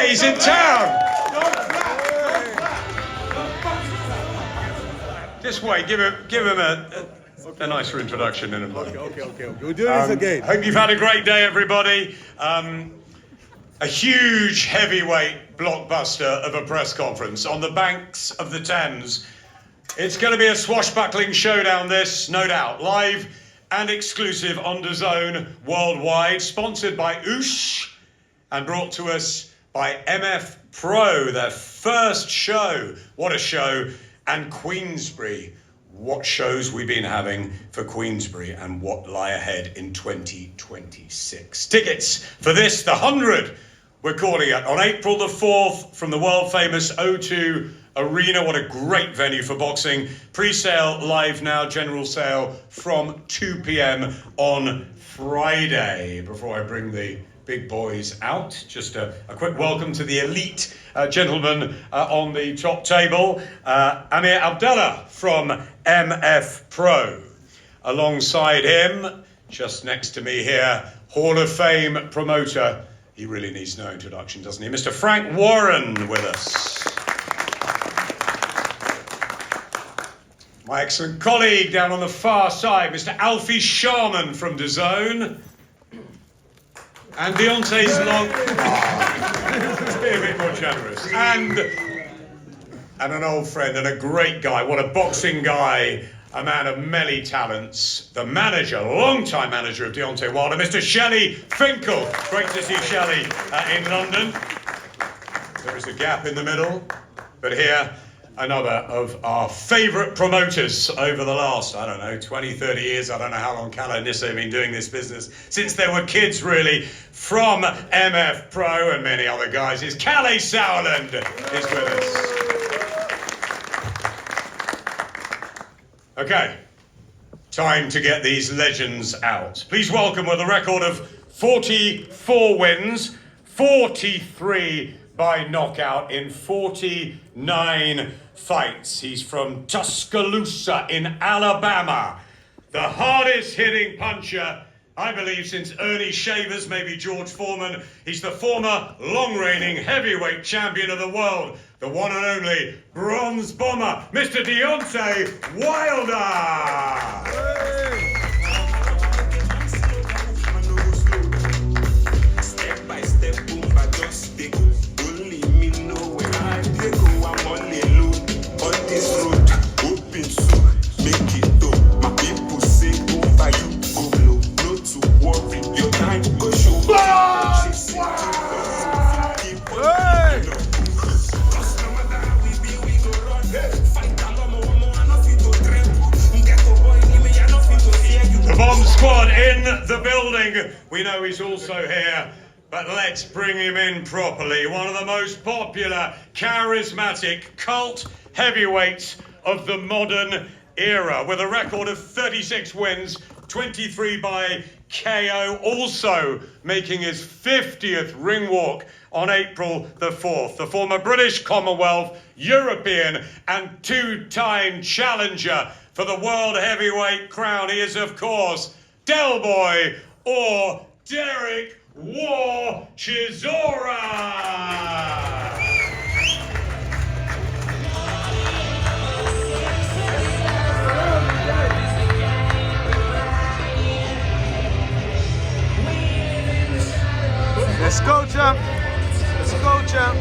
Hey, he's in town! Just wait, give him a nicer introduction in a moment. Okay. We'll do this again. Hope you've had a great day, everybody. A huge heavyweight blockbuster of a press conference on the banks of the Thames. It's going to be a swashbuckling showdown, this, no doubt. Live and exclusive on DAZN worldwide, sponsored by Oosh and brought to us by MF Pro, their first show. What a show. And Queensberry. What shows we've been having for Queensberry and what lie ahead in 2026. Tickets for this, the 100, we're calling it, on April the 4th from the world-famous O2 Arena. What a great venue for boxing. Pre-sale live now, general sale from 2 p.m. on Friday. Before I bring the big boys out, just a quick welcome to the elite gentlemen on the top table. Amir Abdallah from MF Pro. Alongside him, just next to me here, Hall of Fame promoter. He really needs no introduction, doesn't he? Mr. Frank Warren with us. My excellent colleague down on the far side, Mr. Alfie Sharman from DAZN. And Deontay's long... Let's be a bit more generous. And an old friend and a great guy. What a boxing guy. A man of many talents. The manager, long-time manager of Deontay Wilder, Mr. Shelley Finkel. Great to see Shelley in London. There is a gap in the middle. But here, another of our favourite promoters over the last, 20, 30 years. I don't know how long Kalle and Nisse have been doing this business. Since they were kids, really. From MF Pro and many other guys, is Kalle Sauerland is with us. Okay, time to get these legends out. Please welcome, with a record of 44 wins, 43 by knockout in 49 fights. He's from Tuscaloosa in Alabama. The hardest hitting puncher, I believe, since Ernie Shavers, maybe George Foreman. He's the former long-reigning heavyweight champion of the world, the one and only bronze bomber, Mr. Deontay Wilder. Step by step, boom, I just take. Only me know where I go. I'm on the load. On this road, open soon, make it up. My people say, boom, by you, go blow. No to worry, your time go show. The Bomb Squad in the building. We know he's also here, but let's bring him in properly. One of the most popular, charismatic, cult heavyweights of the modern era, with a record of 36 wins, 23 by KO, also making his 50th ring walk on April the 4th. The former British Commonwealth, European and two-time challenger for the world heavyweight crown. He is, of course, Del Boy, or Derek War Chisora. Let's go, champ. Let's go, champ.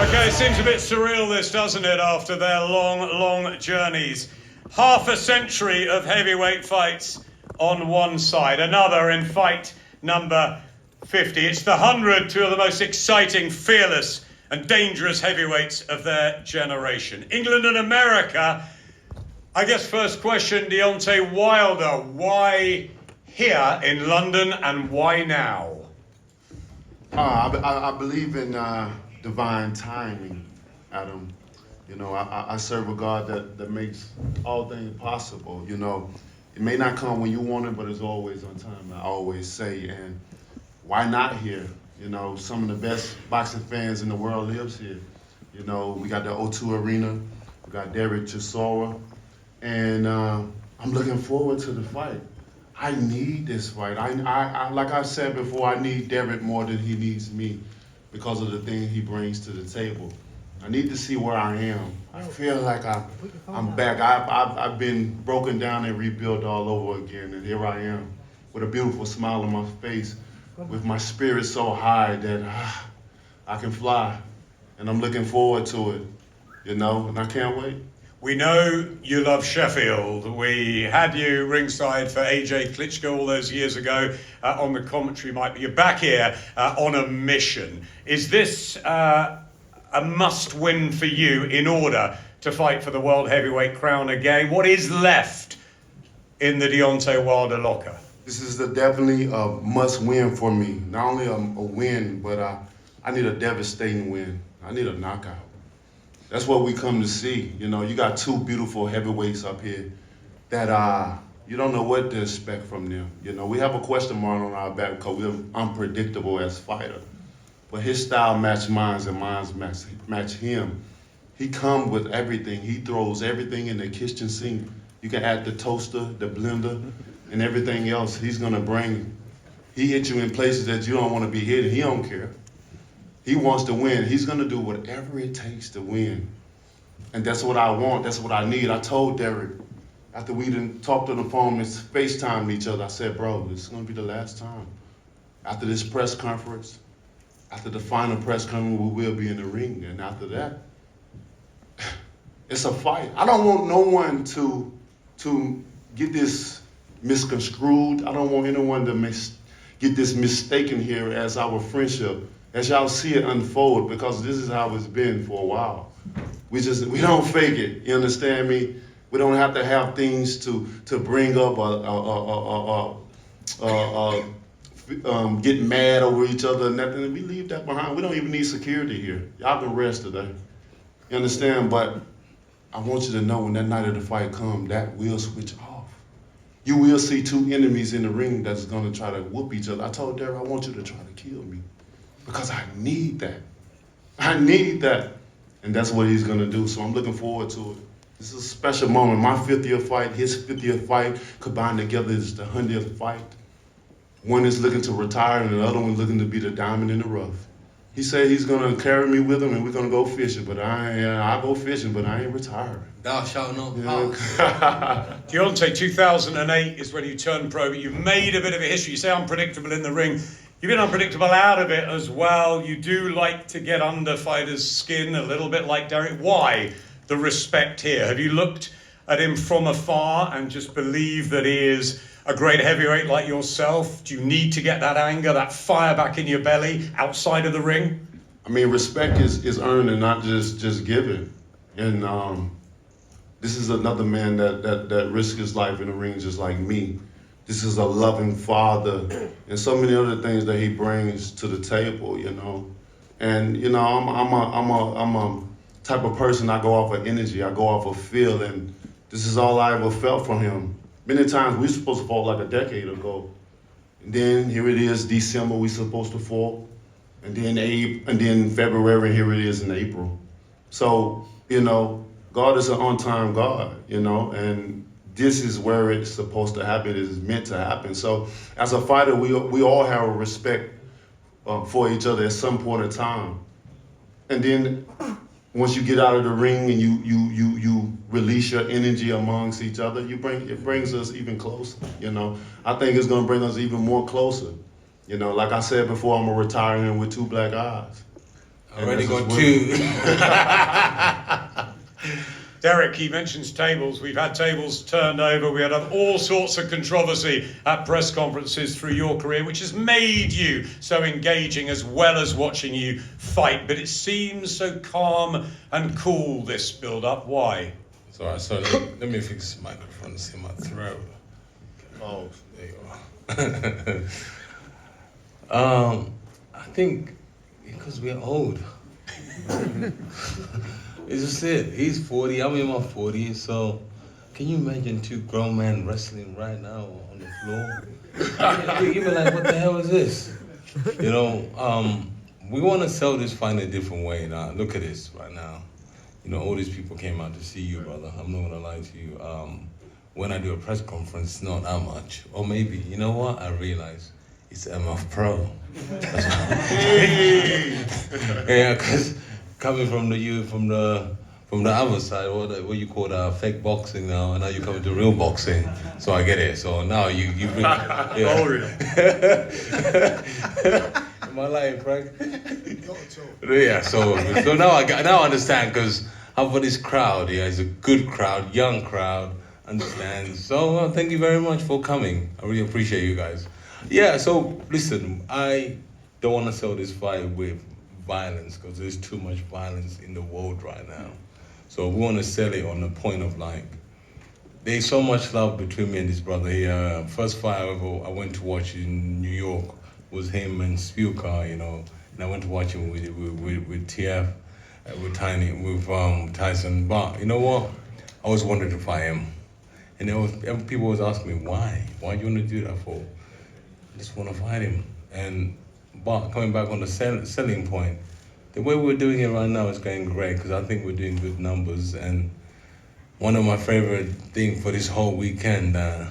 Okay, seems a bit surreal this, doesn't it, after their long journeys. Half a century of heavyweight fights on one side, another in fight number 50. It's the 100, two of the most exciting, fearless and dangerous heavyweights of their generation. England and America. I guess first question, Deontay Wilder, why here in London and why now? I believe in divine timing, Adam. You know, I serve a God that makes all things possible. You know, it may not come when you want it, but it's always on time, I always say. And why not here? You know, some of the best boxing fans in the world lives here. You know, we got the O2 Arena, we got Derek Chisora, and I'm looking forward to the fight. I need this fight. I like I said before, I need Derek more than he needs me because of the thing he brings to the table. I need to see where I am. I feel like I'm back. I've been broken down and rebuilt all over again, and here I am with a beautiful smile on my face, with my spirit so high that I can fly, and I'm looking forward to it, you know, and I can't wait. We know you love Sheffield. We had you ringside for AJ Klitschko all those years ago on the commentary mic, but you're back here on a mission. Is this a must-win for you in order to fight for the world heavyweight crown again? What is left in the Deontay Wilder locker? This is definitely a must-win for me. Not only a win, but I need a devastating win. I need a knockout. That's what we come to see. You know, you got two beautiful heavyweights up here that you don't know what to expect from them. You know, we have a question mark on our back because we're unpredictable as fighters. But his style match mine and mine match him. He comes with everything. He throws everything in the kitchen sink. You can add the toaster, the blender, and everything else he's gonna bring. He hits you in places that you don't want to be hit, and he don't care. He wants to win. He's gonna do whatever it takes to win. And that's what I want, that's what I need. I told Derek, after we done talked on the phone and FaceTimed each other, I said, bro, this is gonna be the last time. After this press conference, after the final press conference, we will be in the ring. And after that, it's a fight. I don't want no one to get this misconstrued. I don't want anyone to get this mistaken here as our friendship, as y'all see it unfold, because this is how it's been for a while. We don't fake it, you understand me? We don't have to have things to bring up get mad over each other and nothing. We leave that behind. We don't even need security here. Y'all can rest today. You understand? But I want you to know when that night of the fight comes, that will switch off. You will see two enemies in the ring that's gonna try to whoop each other. I told Derek, I want you to try to kill me because I need that. I need that. And that's what he's gonna do. So I'm looking forward to it. This is a special moment. My 50th fight, his 50th fight, combined together is the 100th fight. One is looking to retire and the other one looking to be the diamond in the rough. He said he's gonna carry me with him and we're gonna go fishing, but I go fishing, but I ain't retiring. Thou shalt not pass. Deontay, 2008 is when you turned pro, but you've made a bit of a history. You say unpredictable in the ring. You've been unpredictable out of it as well. You do like to get under fighters' skin a little bit like Derek. Why the respect here? Have you looked at him from afar and just believe that he is a great heavyweight like yourself? Do you need to get that anger, that fire back in your belly outside of the ring? I mean, respect is earned and not just given. And this is another man that risked his life in the ring just like me. This is a loving father and so many other things that he brings to the table, you know. And you know, I'm a type of person. I go off of energy. I go off of feel, and this is all I ever felt from him. Many times we were supposed to fall like a decade ago, and then here it is, December we supposed to fall, and then February, and here it is in April. So you know, God is an on-time God, you know, and this is where it's supposed to happen. It is meant to happen. So as a fighter, we all have a respect for each other at some point in time, and then once you get out of the ring and you release your energy amongst each other, it brings us even closer, you know. I think it's gonna bring us even more closer. You know, like I said before, I'm a retiring with two black eyes. Already got two. Derek, he mentions tables. We've had tables turned over. We had all sorts of controversy at press conferences through your career, which has made you so engaging as well as watching you fight. But it seems so calm and cool, this build-up. Why? Sorry, let me fix the microphone. It's in my throat. Oh, There you are. I think because we're old. It's just it. He's 40, I'm in my 40s, so can you imagine two grown men wrestling right now on the floor? You be like, what the hell is this? You know, we want to sell this fight in a different way now. Look at this right now. You know, all these people came out to see you, brother. I'm not gonna lie to you. When I do a press conference, not that much. Or maybe, you know what? I realize it's MF Pro. Yeah, because coming from the other side, what you call fake boxing now, and now you're coming to real boxing. So I get it. So now you yeah. Oh, real. Am I lying, Frank? Yeah. So now I understand because I'm for this crowd. Yeah, it's a good crowd, young crowd. Understand? So thank you very much for coming. I really appreciate you guys. Yeah. So listen, I don't want to sell this fight with violence because there's too much violence in the world right now. So we want to sell it on the point of like, there's so much love between me and this brother here. First fight I went to watch in New York was him and Spielka, you know, and I went to watch him with TF, with Tyson. But you know what? I always wanted to fight him, and people always ask me why do you want to do that for? I just want to fight him. But coming back on the selling point, the way we're doing it right now is going great because I think we're doing good numbers. And one of my favorite things for this whole weekend, I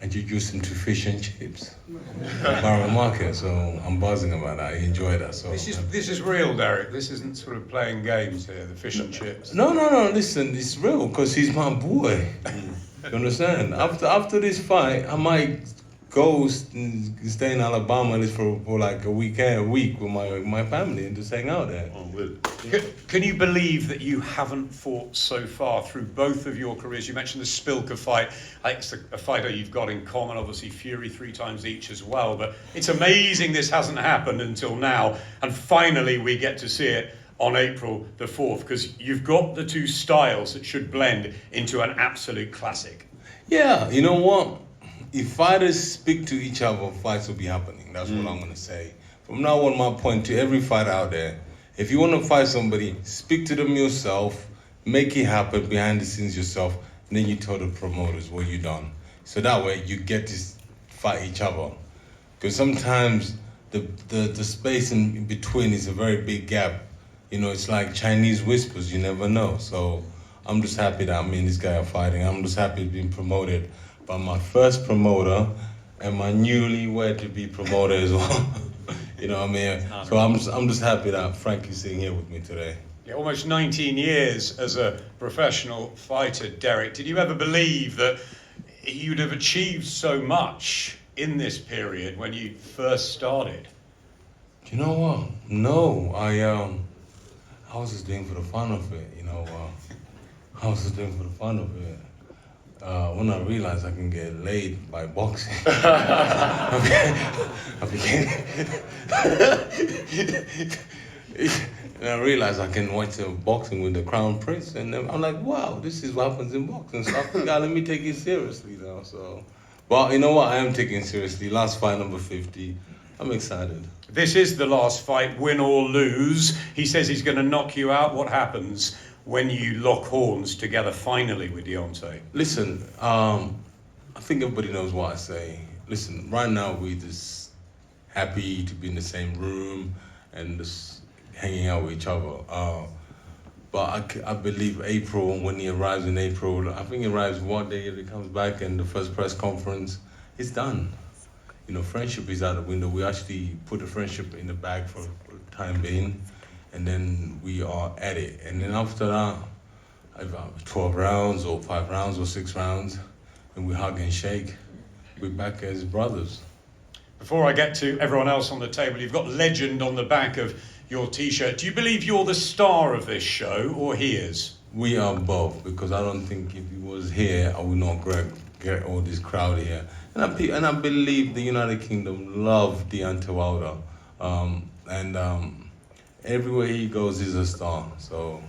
introduced him to fish and chips at Borough Market. So I'm buzzing about that. I enjoy that. So This is real, Derek. This isn't sort of playing games here, the fish and chips. No. Listen, it's real because he's my boy. You understand? After this fight, I might go stay in Alabama just for like a week with my family and just hang out there. I'm with it. Can you believe that you haven't fought so far through both of your careers? You mentioned the Spilka fight. I think it's a fighter you've got in common, obviously Fury 3 times each as well. But it's amazing this hasn't happened until now. And finally we get to see it on April the 4th because you've got the two styles that should blend into an absolute classic. Yeah, you know what? If fighters speak to each other, fights will be happening. That's what I'm gonna say. From now on, my point to every fighter out there, if you wanna fight somebody, speak to them yourself, make it happen behind the scenes yourself, and then you tell the promoters what you done. So that way you get to fight each other. Because sometimes the space in between is a very big gap. You know, it's like Chinese whispers, you never know. So I'm just happy that me and this guy are fighting. I'm just happy being promoted by my first promoter and my newly to be promoter as well. You know what I mean? So I'm just happy that Frank is sitting here with me today. Yeah, almost 19 years as a professional fighter, Derek. Did you ever believe that you'd have achieved so much in this period when you first started? You know what? No, I was just doing for the fun of it, you know. I was just doing for the fun of it. When I realized I can get laid by boxing, I became and I realized I can watch boxing with the Crown Prince, and I'm like, wow, this is what happens in boxing. So I think, let me take it seriously now. So, well, you know what? I am taking it seriously. Last fight, number 50. I'm excited. This is the last fight, win or lose. He says he's going to knock you out. What happens when you lock horns together finally with Deontay? Listen, I think everybody knows what I say. Listen, right now we're just happy to be in the same room and just hanging out with each other. But I believe April, when he arrives in April, I think he arrives one day and he comes back and the first press conference, it's done. You know, friendship is out the window. We actually put the friendship in the bag for the time being. And then we are at it. And then after that, about 12 rounds or 5 rounds or 6 rounds, and we hug and shake. We're back as brothers. Before I get to everyone else on the table, you've got legend on the back of your T-shirt. Do you believe you're the star of this show, or he is? We are both, because I don't think if he was here, I would not get all this crowd here. And I believe the United Kingdom love Deontay Wilder. Everywhere he goes, he's a star. So,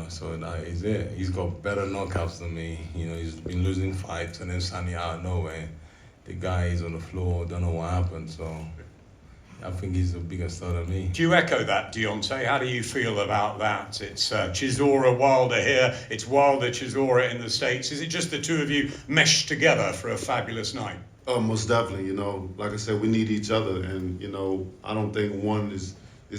so now he's there. He's got better knockouts than me. He's been losing fights, and then suddenly out of nowhere, the guy is on the floor, don't know what happened. So I think he's a bigger star than me. Do you echo that, Deontay? How do you feel about that? It's Chisora, Wilder here. It's Wilder, Chisora in the States. Is it just the two of you meshed together for a fabulous night? Oh, most definitely. Like I said, we need each other, and I don't think one is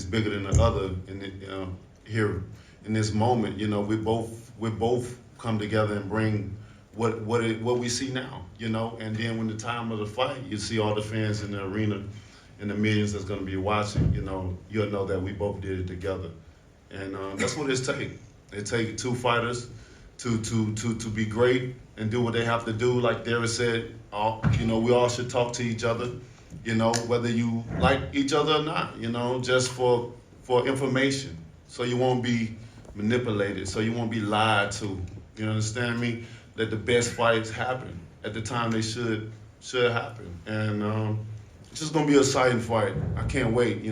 bigger than the other. And here in this moment, we both come together and bring what we see now. And then when the time of the fight, you see all the fans in the arena and the millions that's going to be watching. You'll know that we both did it together, and that's what it takes. It takes two fighters to be great and do what they have to do. Like Derek said, we all should talk to each other. Whether you like each other or not. Just for information, so you won't be manipulated, so you won't be lied to. You understand me? That the best fights happen at the time they should happen, and it's just gonna be a exciting fight. I can't wait.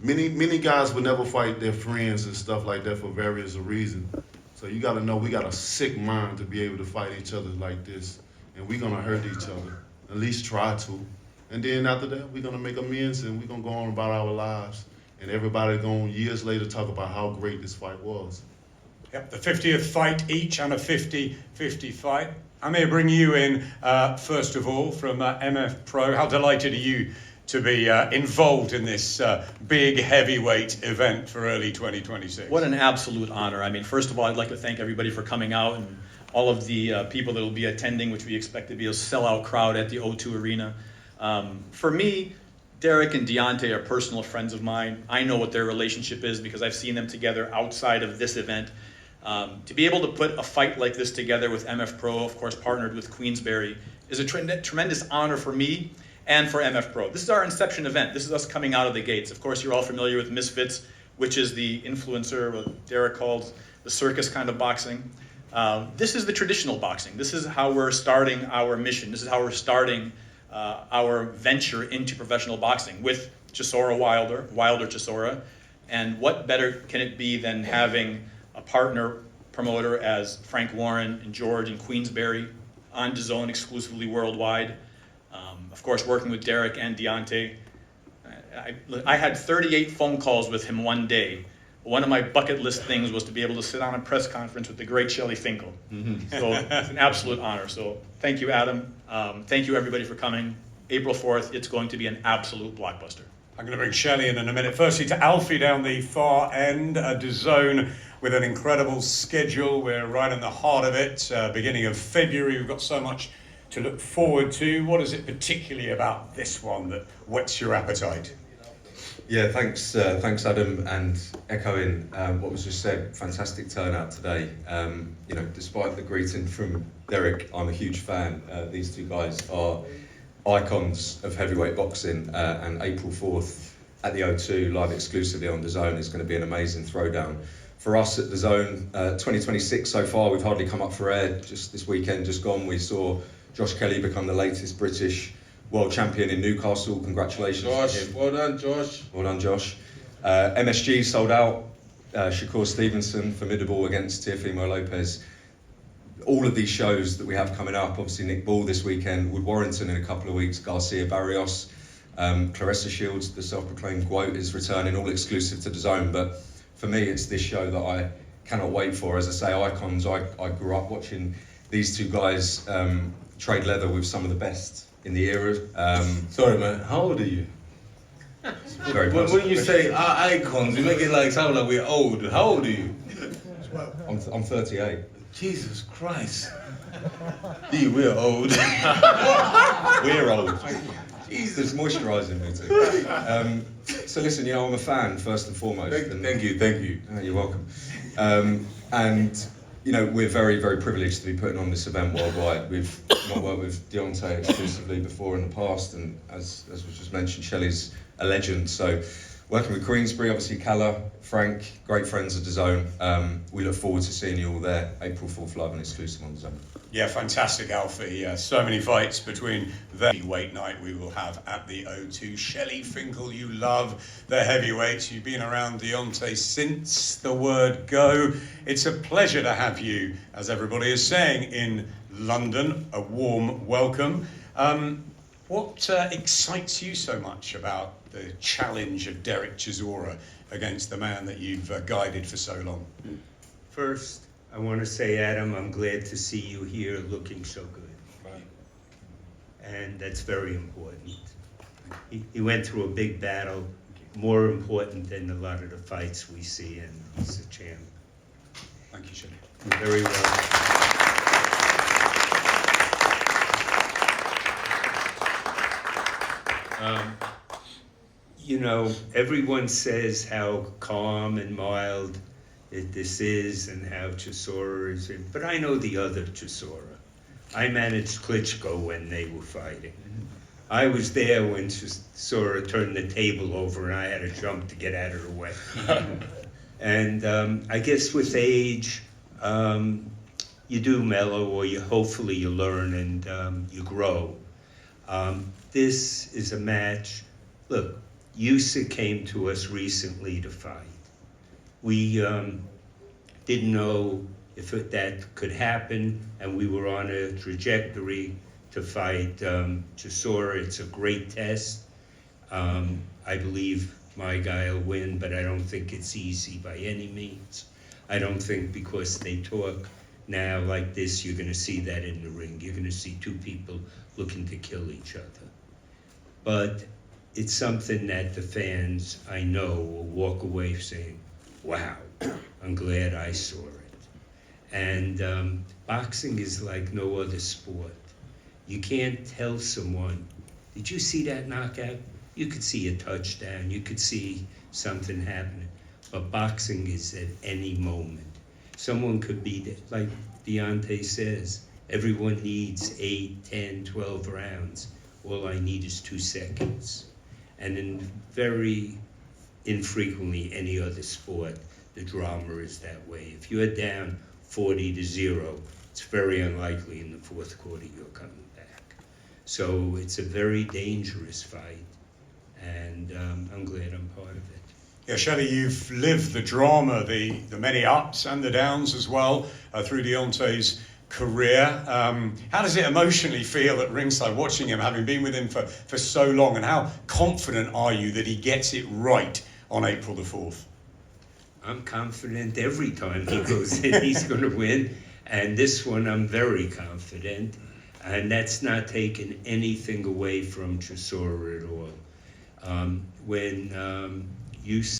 Many guys would never fight their friends and stuff like that for various reasons. So you got to know we got a sick mind to be able to fight each other like this, and we're gonna hurt each other. At least try to, and then after that we're gonna make amends and we're gonna go on about our lives. And everybody gonna years later talk about how great this fight was. Yep, the 50th fight each and a 50-50 fight. I'm going to bring you in, first of all, from MF Pro. How delighted are you to be involved in this big heavyweight event for early 2026? What an absolute honor. I mean, first of all, I'd like to thank everybody for coming out and all of the people that will be attending, which we expect to be a sellout crowd at the O2 Arena. For me, Derek and Deontay are personal friends of mine. I know what their relationship is because I've seen them together outside of this event. To be able to put a fight like this together with MF Pro, of course partnered with Queensberry, is a tremendous honor for me and for MF Pro. This is our inception event. This is us coming out of the gates. Of course, you're all familiar with Misfits, which is the influencer, what Derek calls the circus kind of boxing. This is the traditional boxing. This is how we're starting our mission. This is how we're starting our venture into professional boxing with Chisora Wilder Chisora. And what better can it be than having a partner promoter as Frank Warren and George and Queensberry on DAZN exclusively worldwide. Of course, working with Derek and Deontay. I had 38 phone calls with him one day. One of my bucket list things was to be able to sit on a press conference with the great Shelley Finkel. So it's an absolute honor. So thank you, Adam. Thank you, everybody, for coming. April 4th, it's going to be an absolute blockbuster. I'm going to bring Shelley in a minute. Firstly, to Alfie down the far end, DAZN with an incredible schedule. We're right in the heart of it. Beginning of February, we've got so much to look forward to. What is it particularly about this one that whets your appetite? Yeah, thanks Adam, and echoing what was just said, fantastic turnout today. Despite the greeting from Derek, I'm a huge fan. These two guys are icons of heavyweight boxing, and April 4th at the O2, live exclusively on DAZN, is going to be an amazing throwdown. For us at DAZN, 2026 so far, we've hardly come up for air. Just this weekend, just gone, we saw Josh Kelly become the latest British world champion in Newcastle. Congratulations to him. Well done, Josh. Well done, Josh. MSG sold out. Shakur Stevenson, formidable against Teofimo Lopez. All of these shows that we have coming up, obviously Nick Ball this weekend, Wood Warrington in a couple of weeks, Garcia Barrios, Claressa Shields, the self-proclaimed GWOAT, is returning, all exclusive to DAZN. But for me, it's this show that I cannot wait for. As I say, icons. I grew up watching these two guys trade leather with some of the best in the era. Sorry, man. How old are you? Very When you say icons, you make it sound like we're old. How old are you? I'm 38. Jesus Christ. We're old. We're old. Jesus, moisturising me too. So listen, I'm a fan first and foremost. Thank you. You're welcome. And we're very, very privileged to be putting on this event worldwide. We've not worked with Deontay exclusively before in the past, and as was just mentioned, Shelley's a legend. So working with Queensbury, obviously Calla, Frank, great friends of DAZN. We look forward to seeing you all there, April 4th, live and exclusive on DAZN. Yeah, fantastic, Alfie. So many fights between the heavyweight night we will have at the O2. Shelley Finkel, you love the heavyweights. You've been around Deontay since the word go. It's a pleasure to have you, as everybody is saying, in London. A warm welcome. What excites you so much about the challenge of Derek Chisora against the man that you've guided for so long? First, I want to say, Adam, I'm glad to see you here looking so good. Right. And that's very important. He went through a big battle, more important than a lot of the fights we see, and he's a champ. Thank you, Shelley. You're very well. You know, everyone says how calm and mild this is and how Chisora is, but I know the other Chisora. I managed Klitschko when they were fighting. I was there when Chisora turned the table over and I had to jump to get out of the way. And I guess with age, you do mellow, or hopefully you learn and you grow. This is a match. Look, Yusa came to us recently to fight. We didn't know if that could happen, and we were on a trajectory to fight Chisora. It's a great test. I believe my guy will win, but I don't think it's easy by any means. I don't think because they talk now like this, you're going to see that in the ring. You're going to see two people looking to kill each other. But it's something that the fans, I know, will walk away saying, wow, I'm glad I saw it. And boxing is like no other sport. You can't tell someone, did you see that knockout? You could see a touchdown, you could see something happening. But boxing is at any moment. Someone could be, like Deontay says, everyone needs 8, 10, 12 rounds. All I need is 2 seconds. And in very infrequently any other sport, the drama is that way. If you're down 40-0, it's very unlikely in the fourth quarter you're coming back. So it's a very dangerous fight, and I'm glad I'm part of it. Yeah, Shelley, you've lived the drama, the many ups and the downs as well through Deontay's career. How does it emotionally feel at ringside watching him, having been with him for so long, and how confident are you that he gets it right on April the 4th? I'm confident every time he goes in, he's going to win. And this one, I'm very confident. And that's not taking anything away from Chisora at all. When you